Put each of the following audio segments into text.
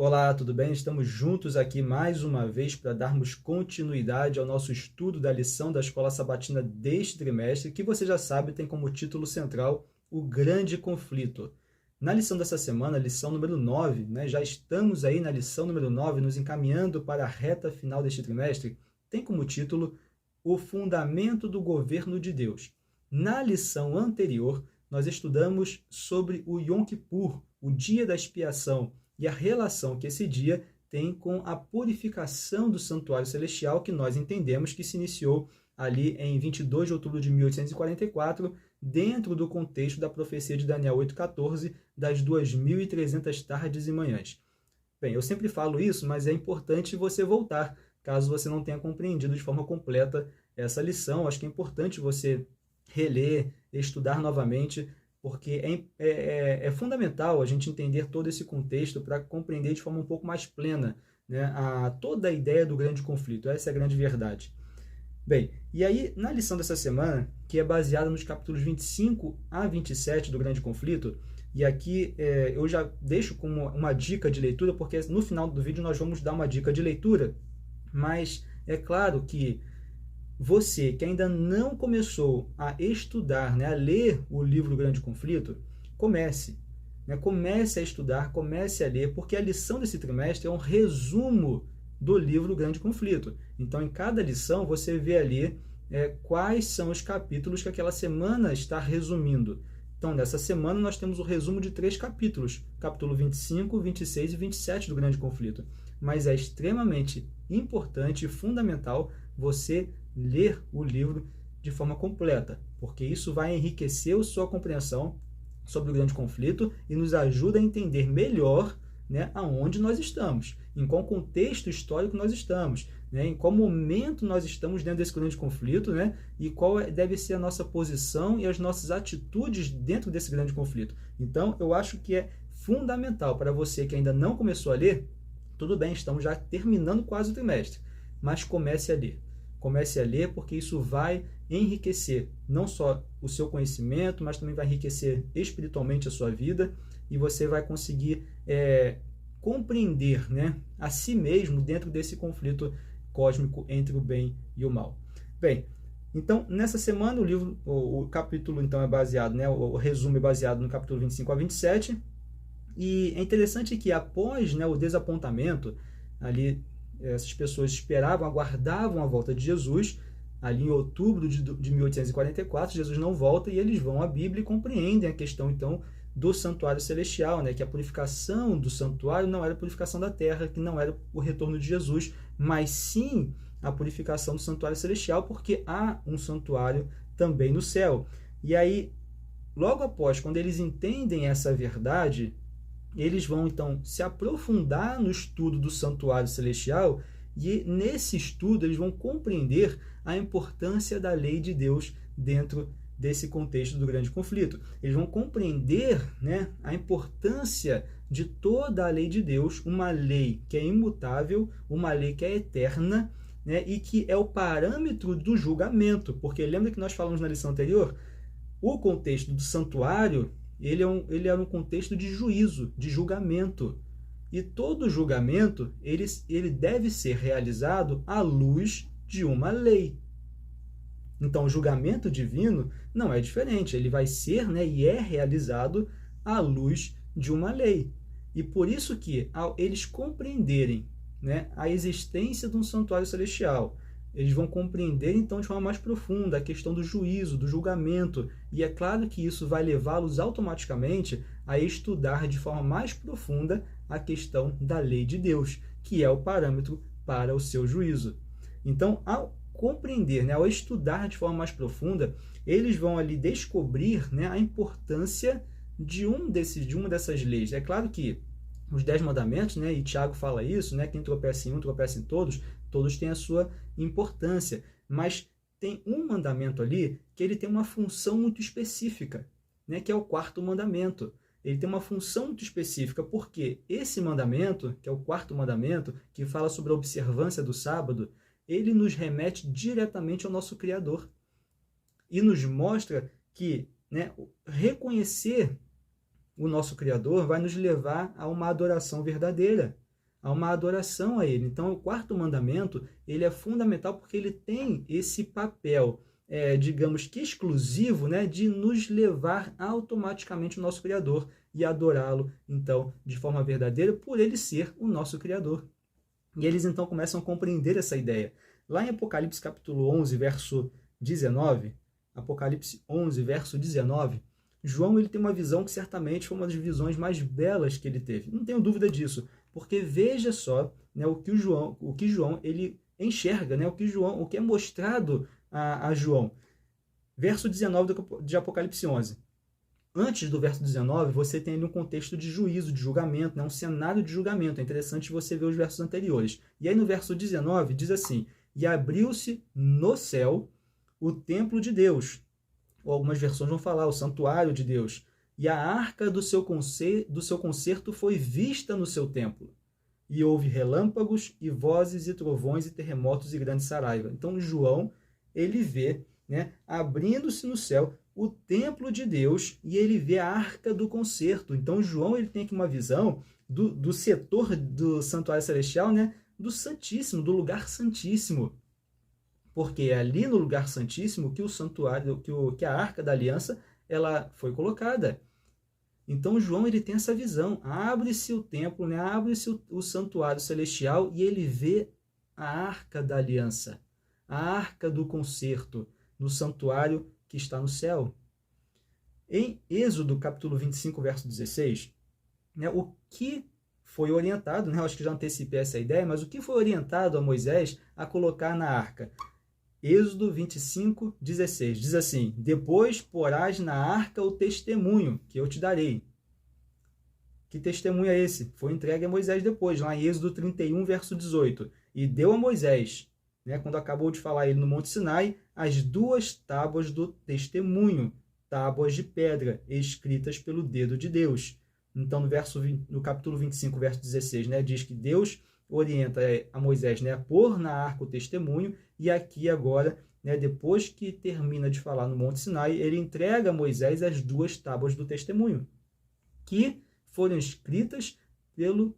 Olá, tudo bem? Estamos juntos aqui mais uma vez para darmos continuidade ao nosso estudo da lição da Escola Sabatina deste trimestre, que você já sabe tem como título central o Grande Conflito. Na lição dessa semana, lição número 9, já estamos aí na lição número 9, nos encaminhando para a reta final deste trimestre, tem como título O Fundamento do Governo de Deus. Na lição anterior, nós estudamos sobre o Yom Kippur, o dia da expiação, e a relação que esse dia tem com a purificação do santuário celestial, que nós entendemos que se iniciou ali em 22 de outubro de 1844, dentro do contexto da profecia de Daniel 8,14, das 2.300 tardes e manhãs. Bem, eu sempre falo isso, mas é importante você voltar, caso você não tenha compreendido de forma completa essa lição. Acho que é importante você reler, estudar novamente, porque é fundamental a gente entender todo esse contexto para compreender de forma um pouco mais plena, toda a ideia do grande conflito. Essa é a grande verdade. Bem, e aí na lição dessa semana, que é baseada nos capítulos 25 a 27 do grande conflito, e aqui eu já deixo como uma dica de leitura, porque no final do vídeo nós vamos dar uma dica de leitura, mas é claro que você que ainda não começou a estudar, a ler o livro Grande Conflito, comece. Comece a estudar, comece a ler, porque a lição desse trimestre é um resumo do livro Grande Conflito. Então, em cada lição, você vê ali quais são os capítulos que aquela semana está resumindo. Então, nessa semana, nós temos o resumo de 3 capítulos, capítulo 25, 26 e 27 do Grande Conflito. Mas é extremamente importante e fundamental você ler o livro de forma completa, porque isso vai enriquecer a sua compreensão sobre o grande conflito e nos ajuda a entender melhor aonde nós estamos, em qual contexto histórico nós estamos, em qual momento nós estamos dentro desse grande conflito, e qual deve ser a nossa posição e as nossas atitudes dentro desse grande conflito. Então, eu acho que é fundamental para você que ainda não começou a ler. Tudo bem, estamos já terminando quase o trimestre, mas comece a ler. Comece a ler, porque isso vai enriquecer não só o seu conhecimento, mas também vai enriquecer espiritualmente a sua vida, e você vai conseguir compreender a si mesmo dentro desse conflito cósmico entre o bem e o mal. Bem, então, nessa semana, o capítulo então é baseado, o resumo é baseado no capítulo 25 a 27, e é interessante que após o desapontamento, ali essas pessoas esperavam, aguardavam a volta de Jesus, ali em outubro de 1844, Jesus não volta, e eles vão à Bíblia e compreendem a questão, então, do santuário celestial, que a purificação do santuário não era a purificação da terra, que não era o retorno de Jesus, mas sim a purificação do santuário celestial, porque há um santuário também no céu. E aí, logo após, quando eles entendem essa verdade, eles vão, então, se aprofundar no estudo do santuário celestial, e nesse estudo eles vão compreender a importância da lei de Deus dentro desse contexto do grande conflito. Eles vão compreender a importância de toda a lei de Deus, uma lei que é imutável, uma lei que é eterna, e que é o parâmetro do julgamento, porque lembra que nós falamos na lição anterior? O contexto do santuário ele é um contexto de juízo, de julgamento. E todo julgamento ele deve ser realizado à luz de uma lei. Então, o julgamento divino não é diferente. Ele vai ser e é realizado à luz de uma lei. E por isso que, ao eles compreenderem a existência de um santuário celestial, eles vão compreender, então, de forma mais profunda a questão do juízo, do julgamento. E é claro que isso vai levá-los automaticamente a estudar de forma mais profunda a questão da lei de Deus, que é o parâmetro para o seu juízo. Então, ao compreender, ao estudar de forma mais profunda, eles vão ali descobrir a importância de uma dessas leis. É claro que os 10 mandamentos, e Tiago fala isso, quem tropeça em um, tropeça em todos, todos têm a sua importância, mas tem um mandamento ali que ele tem uma função muito específica, que é o 4º mandamento. Ele tem uma função muito específica, porque esse mandamento, que é o 4º mandamento, que fala sobre a observância do sábado, ele nos remete diretamente ao nosso Criador e nos mostra que reconhecer o nosso Criador vai nos levar a uma adoração verdadeira. há uma adoração a ele. Então, o quarto mandamento, ele é fundamental porque ele tem esse papel, digamos que exclusivo, né, de nos levar automaticamente ao nosso Criador e adorá-lo, então, de forma verdadeira, por ele ser o nosso Criador. E eles, então, começam a compreender essa ideia. Lá em Apocalipse capítulo 11, verso 19, Apocalipse 11, verso 19, João ele tem uma visão que certamente foi uma das visões mais belas que ele teve. Não tenho dúvida disso, porque veja só, né, o que João ele enxerga, né, o que é mostrado a João. Verso 19 de Apocalipse 11. Antes do verso 19, você tem ali um contexto de juízo, de julgamento, né? Um cenário de julgamento. É interessante você ver os versos anteriores. E aí no verso 19 diz assim: e abriu-se no céu o templo de Deus. Ou algumas versões vão falar o santuário de Deus. E a arca do seu concerto foi vista no seu templo. E houve relâmpagos e vozes e trovões e terremotos e grande saraiva. Então João, ele vê, né, abrindo-se no céu o templo de Deus e ele vê a arca do concerto. Então João ele tem aqui uma visão do setor do santuário celestial, né, do Santíssimo, do lugar santíssimo. Porque é ali no lugar santíssimo que o santuário, que a arca da aliança, ela foi colocada. Então João ele tem essa visão, abre-se o templo, né, abre-se o santuário celestial e ele vê a arca da aliança, a arca do concerto, no santuário que está no céu. Em Êxodo, capítulo 25, verso 16, né, o que foi orientado, né, acho que já antecipei essa ideia, mas o que foi orientado a Moisés a colocar na arca? Êxodo 25, 16, diz assim: depois porás na arca o testemunho que eu te darei. Que testemunho é esse? Foi entregue a Moisés depois, lá em Êxodo 31, verso 18. E deu a Moisés, né, quando acabou de falar ele no Monte Sinai, as 2 tábuas do testemunho, tábuas de pedra, escritas pelo dedo de Deus. Então, no capítulo 25, verso 16, né, diz que Deus orienta a Moisés, né, a pôr na arca o testemunho, e aqui agora, né, depois que termina de falar no Monte Sinai, ele entrega a Moisés as 2 tábuas do testemunho, que foram escritas pelo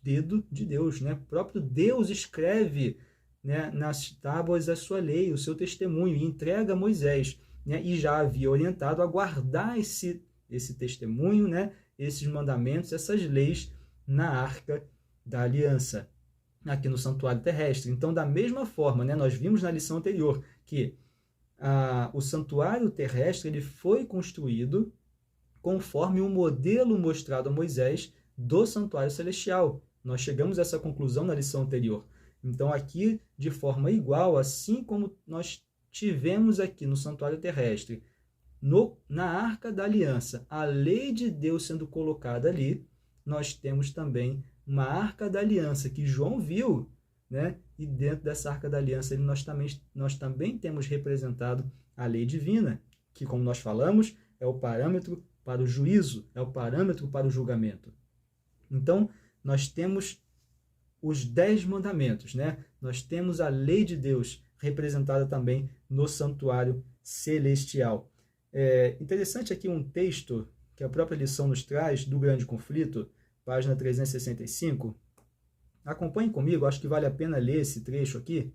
dedo de Deus, né? O próprio Deus escreve, né, nas tábuas a sua lei, o seu testemunho, e entrega a Moisés, né? E já havia orientado a guardar esse testemunho, né, esses mandamentos, essas leis na arca da aliança, aqui no santuário terrestre. Então, da mesma forma, né, nós vimos na lição anterior que o santuário terrestre ele foi construído conforme o modelo mostrado a Moisés do santuário celestial. Nós chegamos a essa conclusão na lição anterior. Então, aqui, de forma igual, assim como nós tivemos aqui no santuário terrestre, na arca da aliança, a lei de Deus sendo colocada ali, nós temos também uma arca da aliança que João viu, né? E dentro dessa arca da aliança nós também temos representado a lei divina, que, como nós falamos, é o parâmetro para o juízo, é o parâmetro para o julgamento. Então, nós temos os 10 mandamentos, né? Nós temos a lei de Deus representada também no santuário celestial. É interessante aqui um texto que a própria lição nos traz, do Grande Conflito, página 365. Acompanhe comigo, acho que vale a pena ler esse trecho aqui,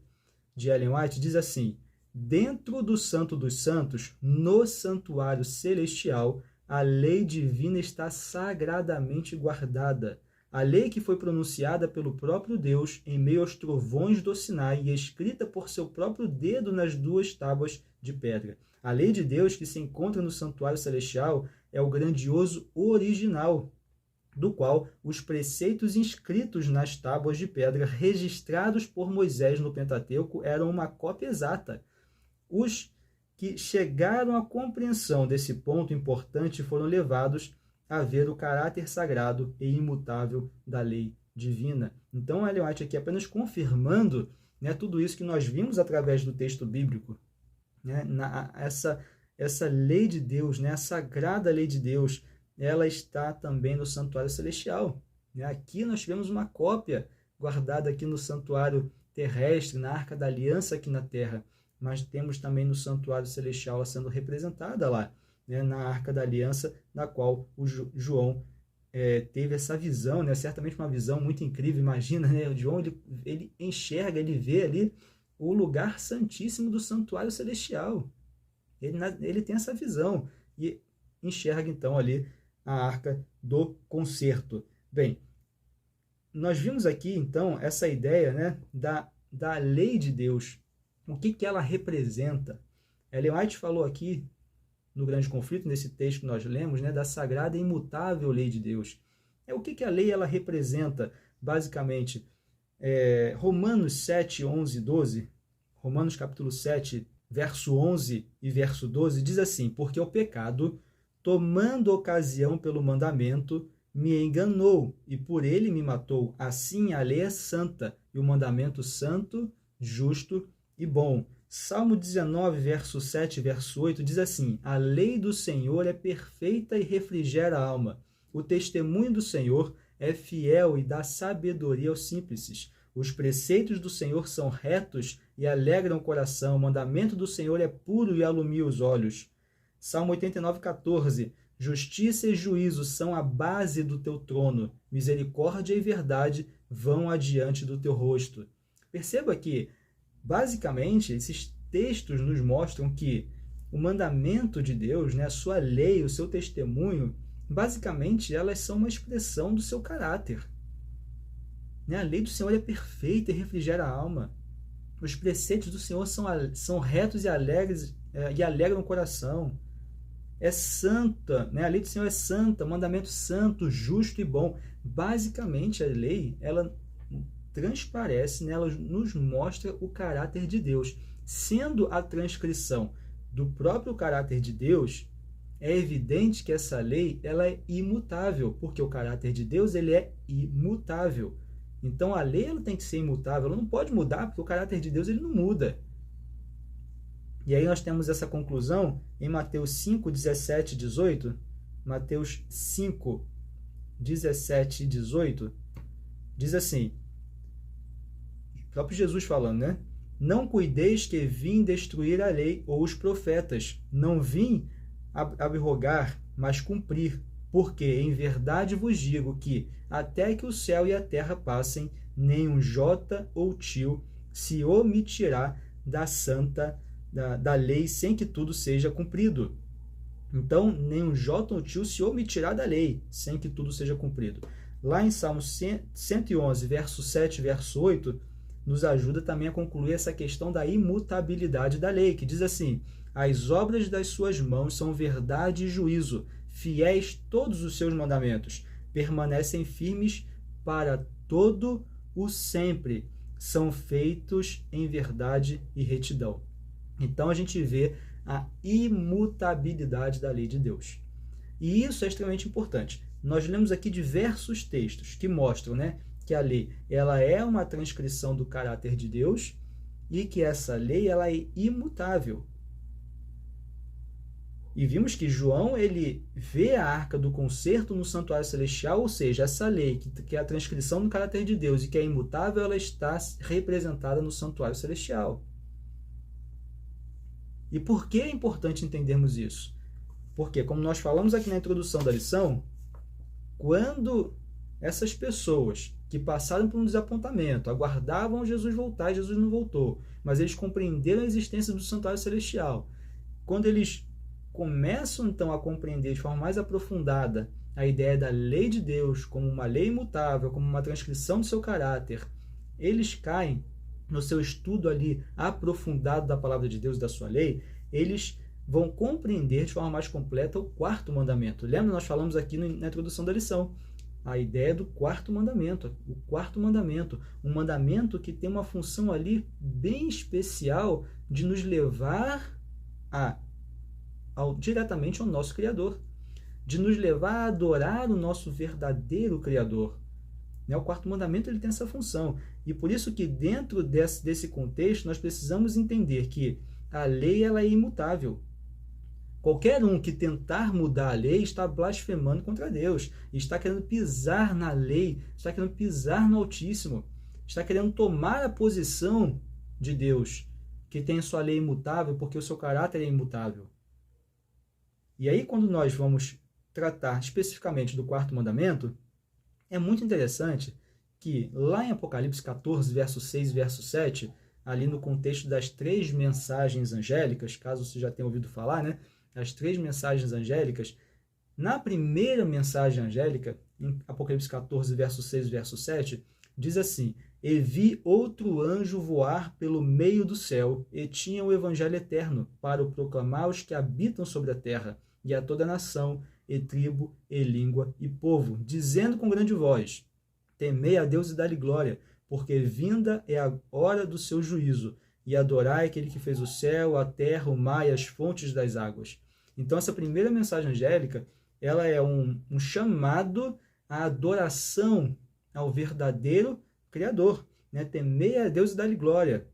de Ellen White. Diz assim: dentro do Santo dos Santos, no santuário celestial, a lei divina está sagradamente guardada. A lei que foi pronunciada pelo próprio Deus em meio aos trovões do Sinai e escrita por seu próprio dedo nas 2 tábuas de pedra. A lei de Deus que se encontra no santuário celestial é o grandioso original, do qual os preceitos inscritos nas tábuas de pedra registrados por Moisés no Pentateuco eram uma cópia exata. Os que chegaram à compreensão desse ponto importante foram levados a ver o caráter sagrado e imutável da lei divina. Então, Ellen White aqui apenas confirmando, né, tudo isso que nós vimos através do texto bíblico, né, essa lei de Deus, né, a sagrada lei de Deus, ela está também no santuário celestial. Né? Aqui nós tivemos uma cópia guardada aqui no santuário terrestre, na Arca da Aliança aqui na Terra, mas temos também no santuário celestial sendo representada lá, né? Na Arca da Aliança, na qual o João teve essa visão, né? Certamente uma visão muito incrível, imagina, né? O João, ele enxerga, ele vê ali o lugar santíssimo do santuário celestial. Ele tem essa visão e enxerga então ali a arca do concerto. Bem, nós vimos aqui então essa ideia, né, da lei de Deus. O que ela representa? Ellen White falou aqui no Grande Conflito, nesse texto que nós lemos, né, da sagrada e imutável lei de Deus. O que a lei ela representa, basicamente? Romanos 7, 11 e 12, Romanos capítulo 7, verso 11 e verso 12, diz assim: porque o pecado, tomando ocasião pelo mandamento, me enganou, e por ele me matou. Assim a lei é santa, e o mandamento santo, justo e bom. Salmo 19, verso 7 e verso 8 diz assim: a lei do Senhor é perfeita e refrigera a alma. O testemunho do Senhor é fiel e dá sabedoria aos simples. Os preceitos do Senhor são retos e alegram o coração. O mandamento do Senhor é puro e alumia os olhos. Salmo 89, 14. Justiça e juízo são a base do teu trono. Misericórdia e verdade vão adiante do teu rosto. Perceba que, basicamente, esses textos nos mostram que o mandamento de Deus, né, a sua lei, o seu testemunho, basicamente, elas são uma expressão do seu caráter. A lei do Senhor é perfeita e refrigera a alma. Os preceitos do Senhor são retos e alegres e alegram o coração. É santa, né? A lei do Senhor é santa, mandamento santo, justo e bom. Basicamente, a lei, ela transparece, né? Ela nos mostra o caráter de Deus. Sendo a transcrição do próprio caráter de Deus, é evidente que essa lei ela é imutável, porque o caráter de Deus ele é imutável. Então, a lei ela tem que ser imutável, ela não pode mudar, porque o caráter de Deus ele não muda. E aí nós temos essa conclusão em Mateus 5, 17 e 18. Mateus 5, 17 e 18, diz assim, o próprio Jesus falando, né? Não cuideis que vim destruir a lei ou os profetas. Não vim abrogar, mas cumprir. Porque em verdade vos digo que, até que o céu e a terra passem, nem um jota ou tio se omitirá da lei sem que tudo seja cumprido. Então, nem um jota ou tio se omitirá da lei sem que tudo seja cumprido. Lá em Salmo 111, verso 7 e verso 8, nos ajuda também a concluir essa questão da imutabilidade da lei, que diz assim: as obras das suas mãos são verdade e juízo, fiéis todos os seus mandamentos, permanecem firmes para todo o sempre, são feitos em verdade e retidão. Então a gente vê a imutabilidade da lei de Deus. E isso é extremamente importante. Nós lemos aqui diversos textos que mostram, né, que a lei ela é uma transcrição do caráter de Deus e que essa lei ela é imutável. E vimos que João ele vê a arca do concerto no santuário celestial, ou seja, essa lei que é a transcrição do caráter de Deus e que é imutável, ela está representada no santuário celestial. E por que é importante entendermos isso? Porque, como nós falamos aqui na introdução da lição, quando essas pessoas que passaram por um desapontamento, aguardavam Jesus voltar e Jesus não voltou, mas eles compreenderam a existência do santuário celestial, quando eles começam então a compreender de forma mais aprofundada a ideia da lei de Deus como uma lei imutável, como uma transcrição do seu caráter, eles caem no seu estudo ali aprofundado da palavra de Deus e da sua lei, eles vão compreender de forma mais completa o quarto mandamento. Lembra, nós falamos aqui na introdução da lição, a ideia do quarto mandamento. O quarto mandamento, um mandamento que tem uma função ali bem especial de nos levar diretamente ao nosso Criador, de nos levar a adorar o nosso verdadeiro Criador. O quarto mandamento ele tem essa função. E por isso que dentro desse contexto nós precisamos entender que a lei ela é imutável. Qualquer um que tentar mudar a lei está blasfemando contra Deus, está querendo pisar na lei, está querendo pisar no Altíssimo, está querendo tomar a posição de Deus, que tem sua lei imutável, porque o seu caráter é imutável. E aí, quando nós vamos tratar especificamente do quarto mandamento, é muito interessante que lá em Apocalipse 14, verso 6 e verso 7, ali no contexto das 3 mensagens angélicas, caso você já tenha ouvido falar, né? As 3 mensagens angélicas, na primeira mensagem angélica, em Apocalipse 14, verso 6 e verso 7, diz assim: E vi outro anjo voar pelo meio do céu, e tinha o evangelho eterno, para o proclamar aos que habitam sobre a terra, e a toda nação, e tribo, e língua, e povo, dizendo com grande voz: Temei a Deus e dá-lhe glória, porque vinda é a hora do seu juízo, e adorai aquele que fez o céu, a terra, o mar e as fontes das águas. Então, essa primeira mensagem angélica, ela é um chamado à adoração ao verdadeiro Criador. Né? Temei a Deus e dá-lhe glória,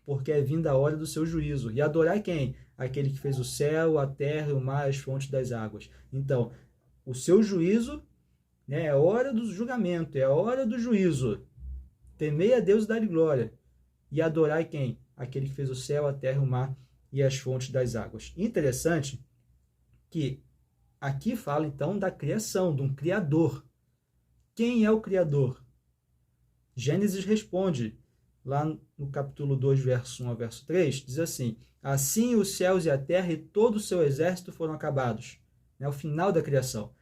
porque é vinda a hora do seu juízo. E adorai quem? Aquele que fez o céu, a terra, o mar, as fontes das águas. Então, o seu juízo, né, é a hora do julgamento, é a hora do juízo. Temei a Deus e dá-lhe glória. E adorai quem? Aquele que fez o céu, a terra, o mar e as fontes das águas. Interessante que aqui fala então da criação, de um Criador. Quem é o Criador? Gênesis responde, lá no capítulo 2, verso 1 ao verso 3, diz assim: Assim os céus e a terra e todo o seu exército foram acabados. É o final da criação.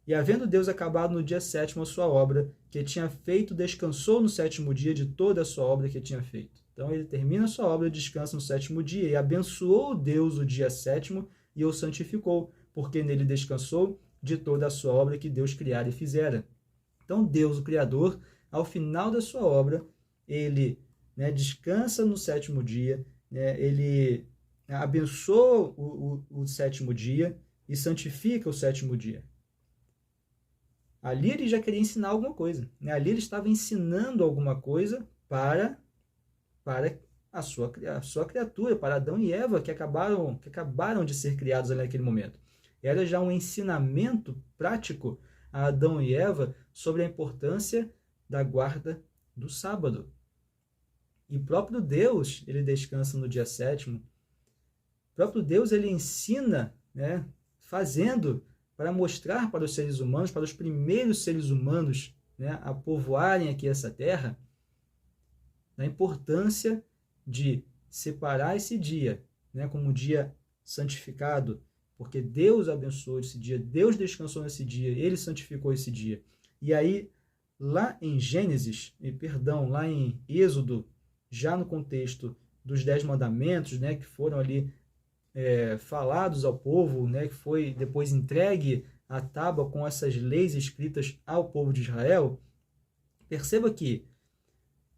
E havendo Deus acabado no dia 7º a sua obra, que tinha feito, descansou no 7º dia de toda a sua obra que tinha feito. Então ele termina a sua obra, descansa no 7º dia, e abençoou Deus o dia 7º e o santificou, porque nele descansou de toda a sua obra que Deus criara e fizera. Então Deus, o Criador, ao final da sua obra, ele, né, descansa no 7º dia, né, ele abençoa o 7º dia e santifica o 7º dia. Ali ele já queria ensinar alguma coisa. Né? Ali ele estava ensinando alguma coisa para a sua criatura, para Adão e Eva, que acabaram de ser criados ali naquele momento. Era já um ensinamento prático a Adão e Eva sobre a importância da guarda do sábado. E o próprio Deus, ele descansa no dia 7º. O próprio Deus, ele ensina, né, fazendo para mostrar para os seres humanos, para os primeiros seres humanos, né, a povoarem aqui essa terra, a importância de separar esse dia, né, como um dia santificado, porque Deus abençoou esse dia, Deus descansou nesse dia, ele santificou esse dia. E aí, lá em Gênesis, lá em Êxodo, já no contexto dos 10 mandamentos, né, que foram ali falados ao povo, né, que foi depois entregue a tábua com essas leis escritas ao povo de Israel, perceba que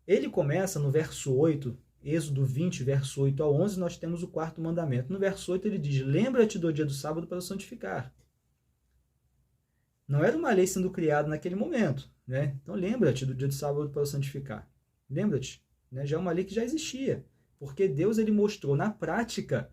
ele começa no verso 8, Êxodo 20, verso 8 ao 11, nós temos o 4º mandamento. No verso 8 ele diz: Lembra-te do dia do sábado para o santificar. Não era uma lei sendo criada naquele momento, né? Então lembra-te do dia do sábado para o santificar. Lembra-te, né? Já é uma lei que já existia, porque Deus ele mostrou na prática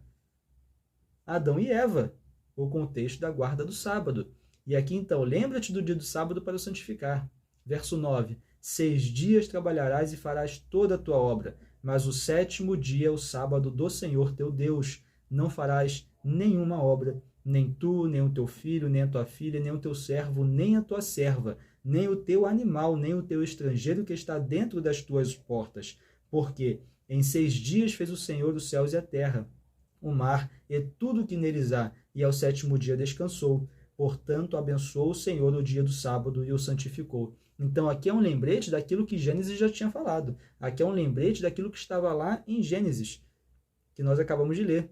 Adão e Eva, o contexto da guarda do sábado. E aqui então, lembra-te do dia do sábado para o santificar. Verso 9: 6 dias trabalharás e farás toda a tua obra, mas o 7º dia é o sábado do Senhor teu Deus. Não farás nenhuma obra, nem tu, nem o teu filho, nem a tua filha, nem o teu servo, nem a tua serva, nem o teu animal, nem o teu estrangeiro que está dentro das tuas portas. Porque em 6 dias fez o Senhor os céus e a terra, o mar e tudo o que neles há, e ao 7º dia descansou. Portanto, abençoou o Senhor o dia do sábado e o santificou. Então, aqui é um lembrete daquilo que Gênesis já tinha falado. Aqui é um lembrete daquilo que estava lá em Gênesis, que nós acabamos de ler.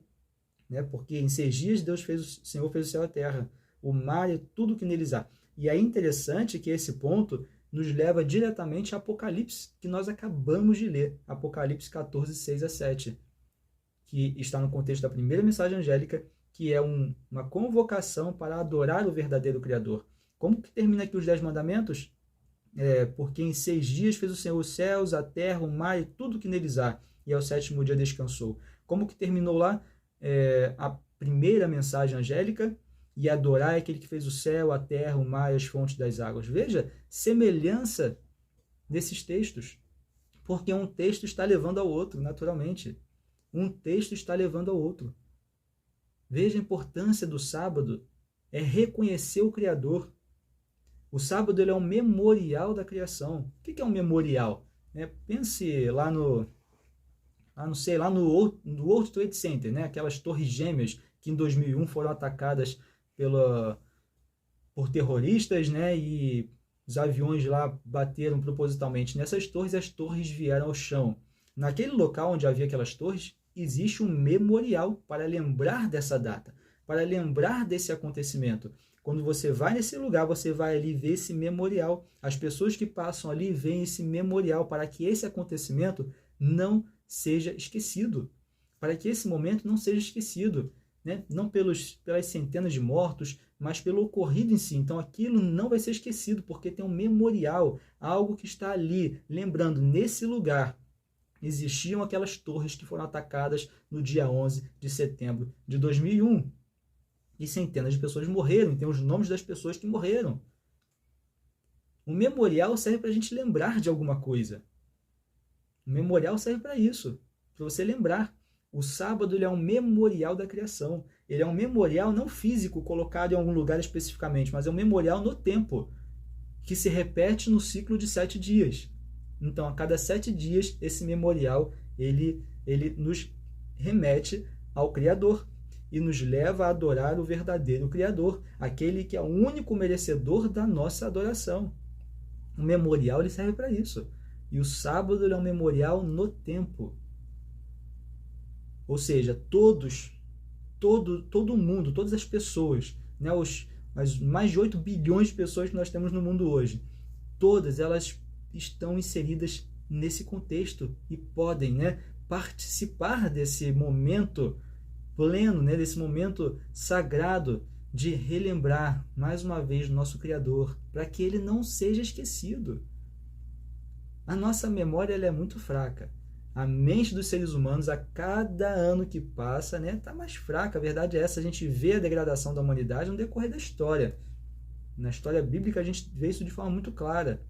Né? Porque em 6 dias o Senhor fez o céu e a terra, o mar e tudo o que neles há. E é interessante que esse ponto nos leva diretamente a Apocalipse, que nós acabamos de ler. Apocalipse 14, 6 a 7. Que está no contexto da primeira mensagem angélica, que é uma convocação para adorar o verdadeiro Criador. Como que termina aqui os 10 mandamentos? Porque em 6 dias fez o Senhor os céus, a terra, o mar e tudo que neles há, e ao 7º dia descansou. Como que terminou lá a primeira mensagem angélica? E adorar aquele que fez o céu, a terra, o mar e as fontes das águas. Veja, semelhança nesses textos, porque um texto está levando ao outro, naturalmente. Um texto está levando ao outro. Veja a importância do sábado, é reconhecer o Criador. O sábado ele é um memorial da criação. O que é um memorial? Pense lá no World Trade Center, né? Aquelas torres gêmeas que em 2001 foram atacadas por terroristas, né? E os aviões lá bateram propositalmente nessas torres e as torres vieram ao chão. Naquele local onde havia aquelas torres, existe um memorial para lembrar dessa data, para lembrar desse acontecimento. Quando você vai nesse lugar, você vai ali ver esse memorial. As pessoas que passam ali veem esse memorial para que esse acontecimento não seja esquecido, para que esse momento não seja esquecido, né? Não pelas centenas de mortos, mas pelo ocorrido em si. Então aquilo não vai ser esquecido, porque tem um memorial, algo que está ali, lembrando, nesse lugar existiam aquelas torres que foram atacadas no dia 11 de setembro de 2001. E centenas de pessoas morreram, e tem os nomes das pessoas que morreram. O memorial serve para a gente lembrar de alguma coisa. O memorial serve para isso, para você lembrar. O sábado ele é um memorial da criação. Ele é um memorial não físico colocado em algum lugar especificamente, mas é um memorial no tempo, que se repete no ciclo de 7 dias. Então, a cada 7 dias, esse memorial ele nos remete ao Criador e nos leva a adorar o verdadeiro Criador, aquele que é o único merecedor da nossa adoração. O memorial ele serve para isso. E o sábado ele é um memorial no tempo. Ou seja, todo mundo, todas as pessoas, né, as mais de 8 bilhões de pessoas que nós temos no mundo hoje, todas elas estão inseridas nesse contexto e podem, né, participar desse momento pleno, né, desse momento sagrado de relembrar mais uma vez o nosso Criador, para que ele não seja esquecido. A nossa memória ela é muito fraca. A mente dos seres humanos, a cada ano que passa, né, tá mais fraca. A verdade é essa, a gente vê a degradação da humanidade no decorrer da história. Na história bíblica a gente vê isso de forma muito clara.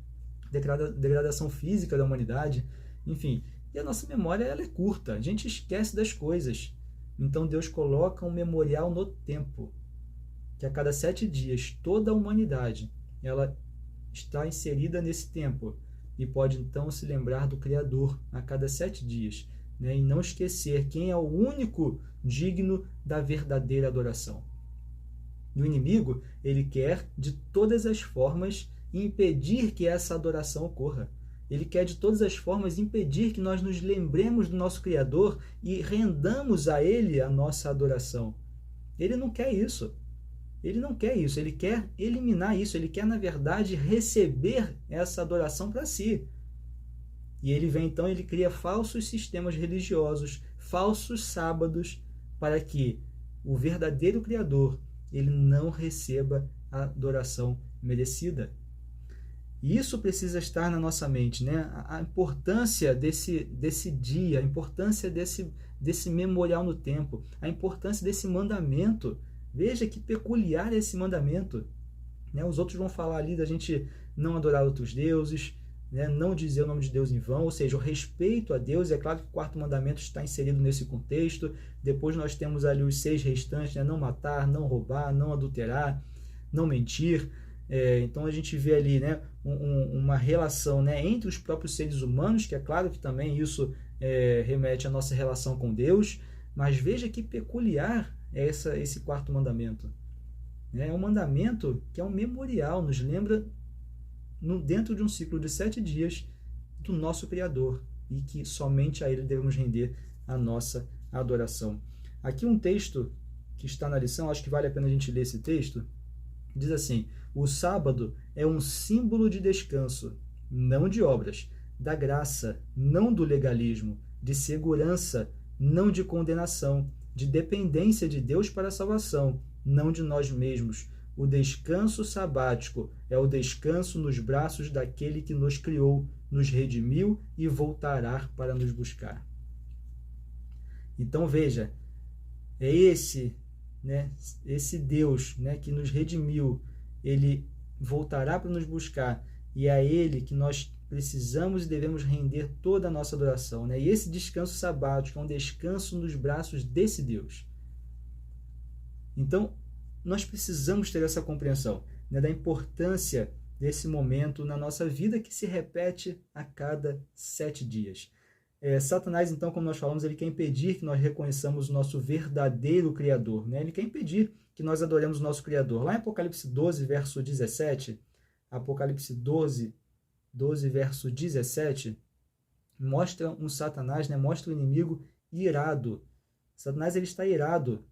Degradação física da humanidade, enfim. E a nossa memória ela é curta, a gente esquece das coisas. Então Deus coloca um memorial no tempo, que a cada 7 dias toda a humanidade ela está inserida nesse tempo e pode então se lembrar do Criador a cada 7 dias, né? E não esquecer quem é o único digno da verdadeira adoração. E o inimigo, ele quer de todas as formas impedir que essa adoração ocorra. Ele quer de todas as formas impedir que nós nos lembremos do nosso Criador e rendamos a Ele a nossa adoração. Ele não quer isso. Ele não quer isso. Ele quer eliminar isso. Ele quer, na verdade, receber essa adoração para si. E ele vem, então, ele cria falsos sistemas religiosos, falsos sábados, para que o verdadeiro Criador ele não receba a adoração merecida. E isso precisa estar na nossa mente, né? A importância desse dia, a importância desse memorial no tempo, a importância desse mandamento. Veja que peculiar é esse mandamento, né? Os outros vão falar ali da gente não adorar outros deuses, né? Não dizer o nome de Deus em vão, ou seja, o respeito a Deus. É claro que o 4º mandamento está inserido nesse contexto. Depois nós temos ali os 6 restantes, né? Não matar, não roubar, não adulterar, não mentir. Então a gente vê ali, né, uma relação, né, entre os próprios seres humanos, que é claro que também isso remete à nossa relação com Deus, mas veja que peculiar é esse 4º mandamento. É um mandamento que é um memorial, nos lembra dentro de um ciclo de 7 dias do nosso Criador e que somente a Ele devemos render a nossa adoração. Aqui um texto que está na lição, acho que vale a pena a gente ler esse texto, diz assim: o sábado é um símbolo de descanso, não de obras, da graça, não do legalismo, de segurança, não de condenação, de dependência de Deus para a salvação, não de nós mesmos. O descanso sabático é o descanso nos braços daquele que nos criou, nos redimiu e voltará para nos buscar. Então veja, é esse Deus, né, que nos redimiu, ele voltará para nos buscar, e é a ele que nós precisamos e devemos render toda a nossa adoração, né? E esse descanso sabático é um descanso nos braços desse Deus. Então, nós precisamos ter essa compreensão, né, da importância desse momento na nossa vida que se repete a cada 7 dias. Satanás, então, como nós falamos, ele quer impedir que nós reconheçamos o nosso verdadeiro Criador, né? Ele quer impedir que nós adoremos o nosso Criador. Lá em Apocalipse 12, verso 17, Apocalipse 12, verso 17, mostra um Satanás, né? Mostra o inimigo irado. Satanás, ele está irado.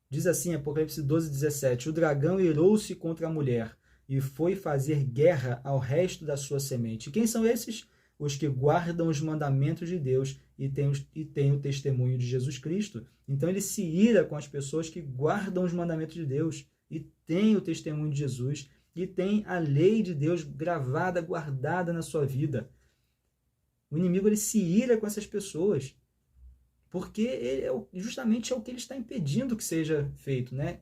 Diz assim, Apocalipse 12, 17, o dragão irou-se contra a mulher e foi fazer guerra ao resto da sua semente. Quem são esses? Os que guardam os mandamentos de Deus e têm o testemunho de Jesus Cristo. Então ele se ira com as pessoas que guardam os mandamentos de Deus e têm o testemunho de Jesus e têm a lei de Deus gravada, guardada na sua vida. O inimigo, ele se ira com essas pessoas, porque justamente é o que ele está impedindo que seja feito, né?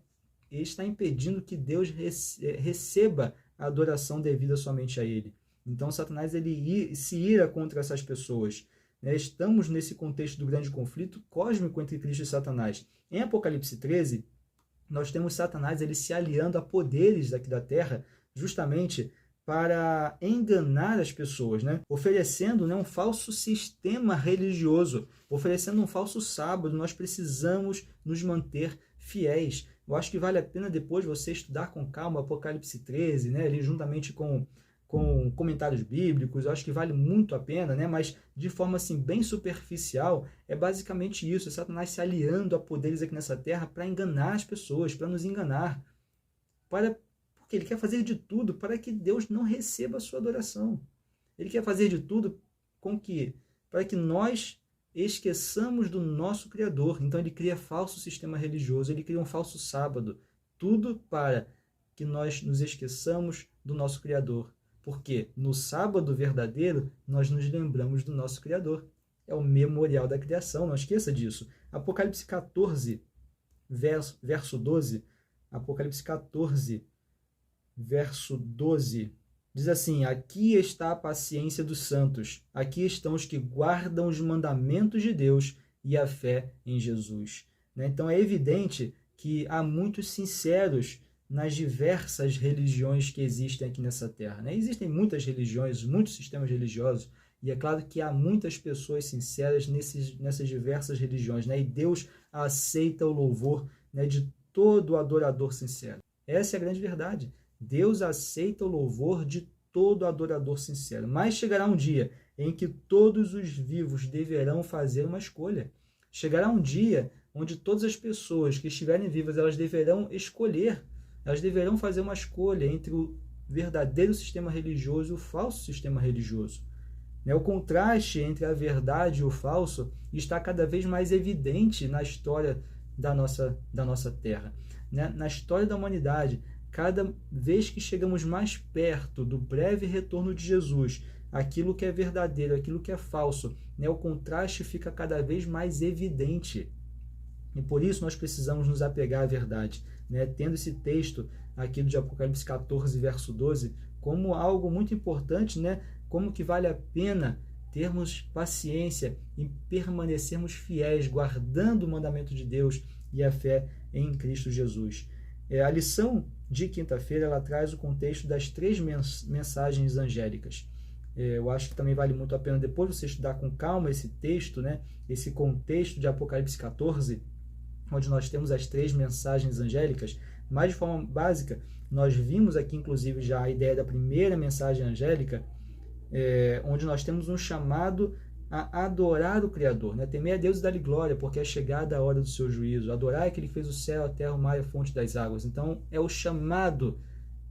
Ele está impedindo que Deus receba a adoração devida somente a ele. Então, Satanás, ele se ira contra essas pessoas, né? Estamos nesse contexto do grande conflito cósmico entre Cristo e Satanás. Em Apocalipse 13, nós temos Satanás ele se aliando a poderes daqui da terra, justamente para enganar as pessoas, né? Oferecendo, né, um falso sistema religioso, oferecendo um falso sábado. Nós precisamos nos manter fiéis. Eu acho que vale a pena depois você estudar com calma Apocalipse 13, né, ali juntamente com comentários bíblicos. Eu acho que vale muito a pena, né? Mas de forma assim bem superficial, é basicamente isso, é Satanás se aliando a poderes aqui nessa terra para enganar as pessoas, para nos enganar, porque ele quer fazer de tudo para que Deus não receba a sua adoração. Ele quer fazer de tudo para que nós esqueçamos do nosso Criador. Então ele cria falso sistema religioso, ele cria um falso sábado, tudo para que nós nos esqueçamos do nosso Criador. Porque no sábado verdadeiro, nós nos lembramos do nosso Criador. É o memorial da criação, não esqueça disso. Apocalipse 14, verso 12. Apocalipse 14, verso 12. Diz assim, aqui está a paciência dos santos. Aqui estão os que guardam os mandamentos de Deus e a fé em Jesus. Então é evidente que há muitos sinceros nas diversas religiões que existem aqui nessa terra, né? Existem muitas religiões, muitos sistemas religiosos, e é claro que há muitas pessoas sinceras nessas diversas religiões, né? E Deus aceita o louvor, né, de todo adorador sincero. Essa é a grande verdade. Deus aceita o louvor de todo adorador sincero. Mas chegará um dia em que todos os vivos deverão fazer uma escolha. Chegará um dia onde todas as pessoas que estiverem vivas, elas deverão escolher. Elas deverão fazer uma escolha entre o verdadeiro sistema religioso e o falso sistema religioso. O contraste entre a verdade e o falso está cada vez mais evidente na história da nossa terra. Na história da humanidade, cada vez que chegamos mais perto do breve retorno de Jesus, aquilo que é verdadeiro, aquilo que é falso, o contraste fica cada vez mais evidente. E por isso nós precisamos nos apegar à verdade, tendo esse texto aqui de Apocalipse 14, verso 12, como algo muito importante, como que vale a pena termos paciência e permanecermos fiéis, guardando o mandamento de Deus e a fé em Cristo Jesus. A lição de quinta-feira, ela traz o contexto das 3 mensagens angélicas. Eu acho que também vale muito a pena depois você estudar com calma esse texto, esse contexto de Apocalipse 14, onde nós temos as 3 mensagens angélicas, mas de forma básica, nós vimos aqui inclusive já a ideia da primeira mensagem angélica, onde nós temos um chamado a adorar o Criador, temer a Deus e dar-lhe glória, porque é chegada a hora do seu juízo, adorar aquele que fez o céu, a terra, o mar e a fonte das águas. Então é o chamado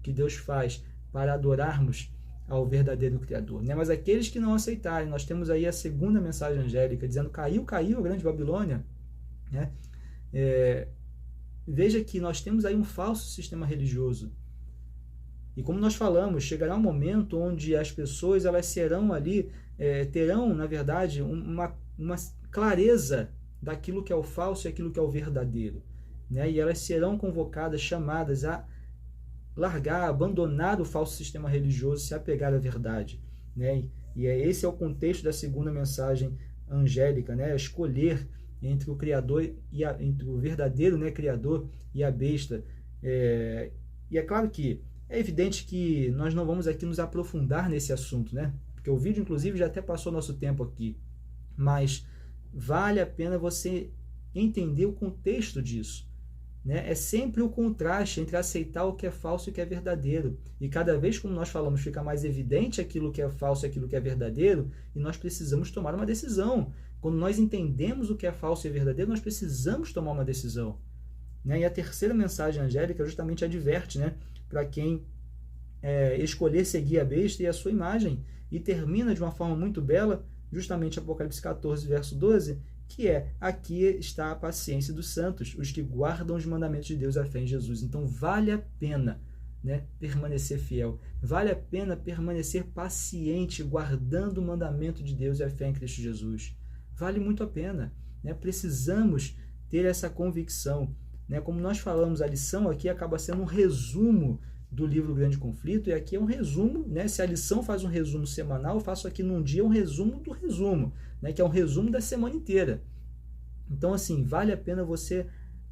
que Deus faz para adorarmos ao verdadeiro Criador, Mas aqueles que não aceitarem, nós temos aí a segunda mensagem angélica, dizendo, caiu a grande Babilônia, veja que nós temos aí um falso sistema religioso. E como nós falamos, chegará um momento onde as pessoas elas serão ali, terão, na verdade, uma clareza daquilo que é o falso e aquilo que é o verdadeiro. E elas serão convocadas, chamadas a largar, abandonar o falso sistema religioso e se apegar à verdade. E esse é o contexto da segunda mensagem angélica, escolher entre o Criador entre o verdadeiro Criador e a besta, E é claro que é evidente que nós não vamos aqui nos aprofundar nesse assunto, né? Porque o vídeo, inclusive, já até passou nosso tempo aqui. Mas vale a pena você entender o contexto disso, né? É sempre o contraste entre aceitar o que é falso e o que é verdadeiro. E cada vez, como nós falamos, fica mais evidente aquilo que é falso e aquilo que é verdadeiro, e nós precisamos tomar uma decisão. Quando nós entendemos o que é falso e verdadeiro, nós precisamos tomar uma decisão, né? E a terceira mensagem angélica justamente adverte, né, para quem escolher seguir a besta e a sua imagem, e termina de uma forma muito bela, justamente Apocalipse 14, verso 12, que é: aqui está a paciência dos santos, os que guardam os mandamentos de Deus e a fé em Jesus. Então vale a pena, né, permanecer fiel, vale a pena permanecer paciente, guardando o mandamento de Deus e a fé em Cristo Jesus. Vale muito a pena, né? Precisamos ter essa convicção, né? Como nós falamos, a lição aqui acaba sendo um resumo do livro Grande Conflito, e aqui é um resumo, né? Se a lição faz um resumo semanal, eu faço aqui num dia um resumo do resumo, né? Que é um resumo da semana inteira. Então, assim, vale a pena você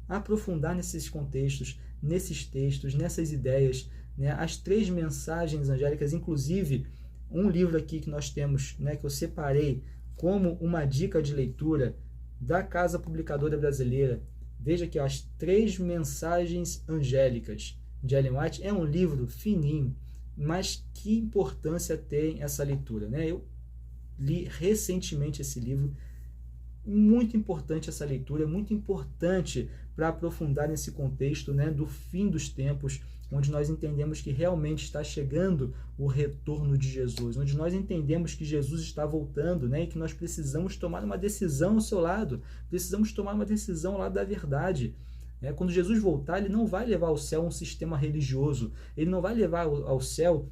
aprofundar nesses contextos, nesses textos, nessas ideias, né? As 3 mensagens angélicas, inclusive um livro aqui que nós temos, né, que eu separei como uma dica de leitura da Casa Publicadora Brasileira. Veja aqui, ó, as 3 mensagens angélicas de Ellen White. É um livro fininho, mas que importância tem essa leitura, né? Eu li recentemente esse livro, muito importante essa leitura, muito importante para aprofundar nesse contexto, né, do fim dos tempos, onde nós entendemos que realmente está chegando o retorno de Jesus, onde nós entendemos que Jesus está voltando, né, e que nós precisamos tomar uma decisão ao seu lado, precisamos tomar uma decisão ao lado da verdade. Quando Jesus voltar, ele não vai levar ao céu um sistema religioso, ele não vai levar ao céu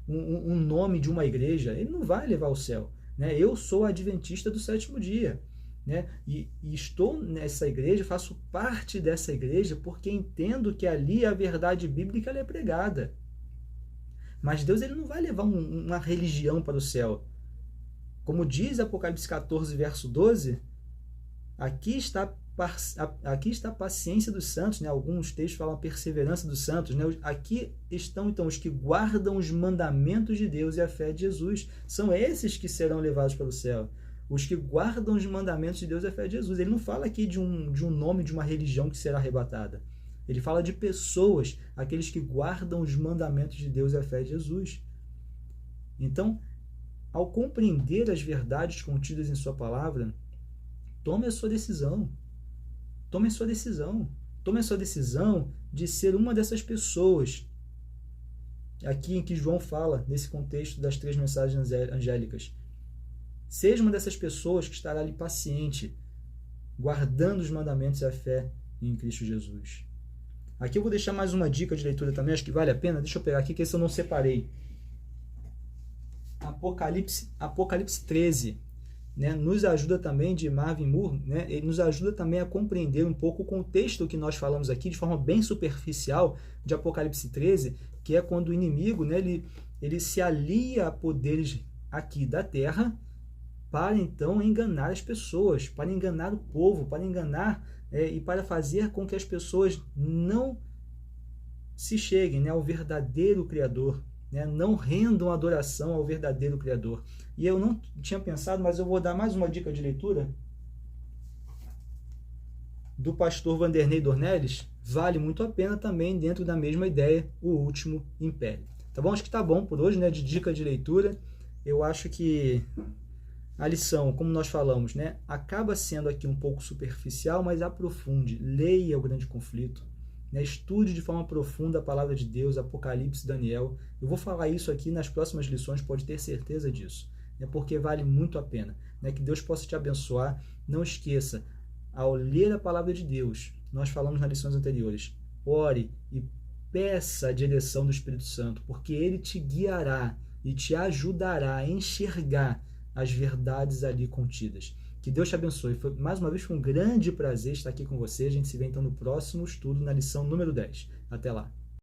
um nome de uma igreja, ele não vai levar ao céu, né? Eu sou adventista do 7º dia, né? E estou nessa igreja, faço parte dessa igreja porque entendo que ali a verdade bíblica ela é pregada. Mas Deus ele não vai levar uma religião para o céu. Como diz Apocalipse 14, verso 12, aqui está a paciência dos santos, né? Alguns textos falam a perseverança dos santos, né? Aqui estão então os que guardam os mandamentos de Deus e a fé de Jesus. São esses que serão levados para o céu. Os que guardam os mandamentos de Deus e a fé de Jesus. Ele não fala aqui de um nome de uma religião que será arrebatada. Ele fala de pessoas, aqueles que guardam os mandamentos de Deus e a fé de Jesus. Então, ao compreender as verdades contidas em sua palavra, tome a sua decisão. Tome a sua decisão. Tome a sua decisão de ser uma dessas pessoas. Aqui em que João fala, nesse contexto das 3 mensagens angélicas. Seja uma dessas pessoas que estará ali paciente, guardando os mandamentos e a fé em Cristo Jesus. Aqui eu vou deixar mais uma dica de leitura também, acho que vale a pena. Deixa eu pegar aqui, que esse eu não separei. Apocalipse 13. Né, nos ajuda também, de Marvin Moore, né, ele nos ajuda também a compreender um pouco o contexto que nós falamos aqui, de forma bem superficial, de Apocalipse 13, que é quando o inimigo, né, ele se alia a poderes aqui da terra para então enganar as pessoas, para enganar o povo, para enganar e para fazer com que as pessoas não se cheguem, né, ao verdadeiro Criador, né, não rendam adoração ao verdadeiro Criador. E eu não tinha pensado, mas eu vou dar mais uma dica de leitura do pastor Vanderlei Dornelles. Vale muito a pena também, dentro da mesma ideia, O Último Império. Tá bom? Acho que tá bom por hoje, né, de dica de leitura. Eu acho que a lição, como nós falamos, né, acaba sendo aqui um pouco superficial, mas aprofunde. Leia o Grande Conflito. Né, estude de forma profunda a palavra de Deus, Apocalipse, Daniel. Eu vou falar isso aqui nas próximas lições, pode ter certeza disso, né, porque vale muito a pena. Né, que Deus possa te abençoar. Não esqueça, ao ler a palavra de Deus, nós falamos nas lições anteriores, ore e peça a direção do Espírito Santo, porque ele te guiará e te ajudará a enxergar as verdades ali contidas. Que Deus te abençoe. Mais uma vez, foi um grande prazer estar aqui com você. A gente se vê então no próximo estudo, na lição número 10. Até lá.